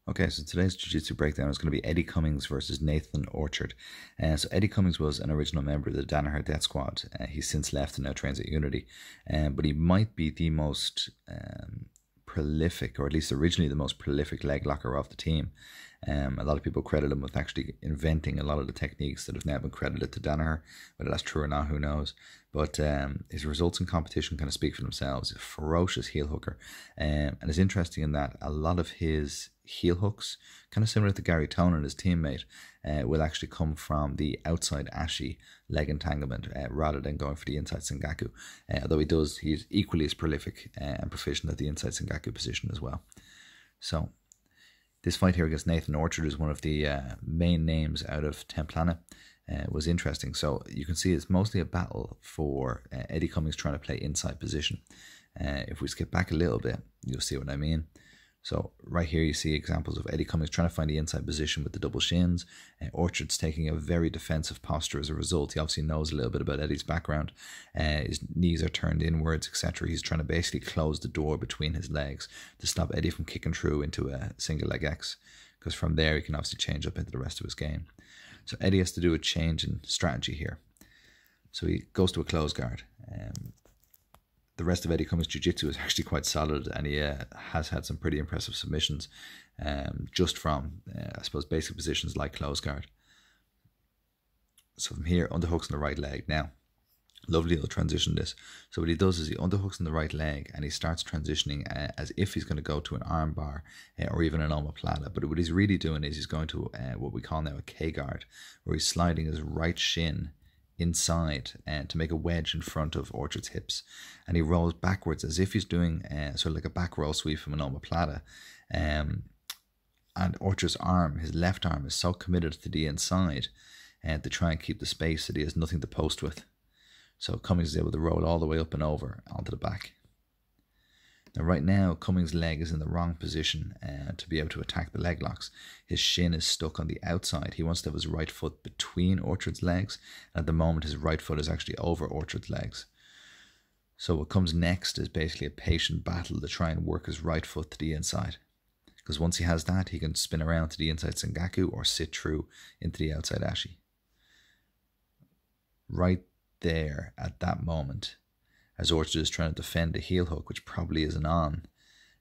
Okay, so today's Jiu-Jitsu breakdown is going to be Eddie Cummings versus Nathan Orchard. So Eddie Cummings was an original member of the Danaher Death Squad. He's since left and now trains at Unity. But he might be the most prolific, or at least originally the most prolific leg locker of the team. A lot of people credit him with actually inventing a lot of the techniques that have now been credited to Danaher. Whether that's true or not, who knows? But his results in competition kind of speak for themselves. He's a ferocious heel hooker. And it's interesting in that a lot of his heel hooks, kind of similar to Gary Tonin, his teammate, will actually come from the outside ashi leg entanglement rather than going for the inside Sengaku. Although he's equally as prolific and proficient at the inside Sengaku position as well. So this fight here against Nathan Orchard is one of the main names out of 10 Planet. Was interesting. So you can see it's mostly a battle for Eddie Cummings trying to play inside position. If we skip back a little bit, you'll see what I mean. So right here you see examples of Eddie Cummings trying to find the inside position with the double shins. Orchard's taking a very defensive posture as a result. He obviously knows a little bit about Eddie's background. His knees are turned inwards, etc. He's trying to basically close the door between his legs to stop Eddie from kicking through into a single leg X, because from there he can obviously change up into the rest of his game. So Eddie has to do a change in strategy here. So he goes to a close guard. The rest of Eddie Cummings' jiu-jitsu is actually quite solid, and he has had some pretty impressive submissions just from, I suppose, basic positions like close guard. So from here, underhooks in the right leg. Now, lovely little transition this. So what he does is he underhooks in the right leg and he starts transitioning as if he's going to go to an arm bar or even an omoplata. But what he's really doing is he's going to what we call now a K guard, where he's sliding his right shin inside to make a wedge in front of Orchard's hips, and he rolls backwards as if he's doing sort of like a back roll sweep from an omoplata. And Orchard's arm, his left arm, is so committed to the inside to try and keep the space that he has nothing to post with. So Cummings is able to roll all the way up and over onto the back. Now right now, Cummings' leg is in the wrong position to be able to attack the leg locks. His shin is stuck on the outside. He wants to have his right foot between Orchard's legs. And at the moment, his right foot is actually over Orchard's legs. So what comes next is basically a patient battle to try and work his right foot to the inside. Because once he has that, he can spin around to the inside Sengaku or sit through into the outside ashi. Right there at that moment, as Orchard is trying to defend a heel hook, which probably isn't on,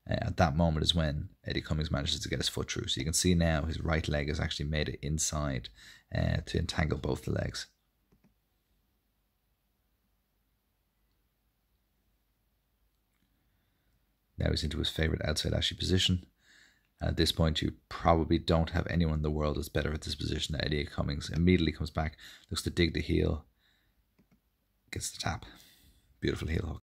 at that moment is when Eddie Cummings manages to get his foot through. So you can see now his right leg has actually made it inside to entangle both the legs. Now he's into his favorite outside ashi position. And at this point, you probably don't have anyone in the world that's better at this position than Eddie Cummings. Immediately comes back, looks to dig the heel, gets the tap. Beautiful heel hook.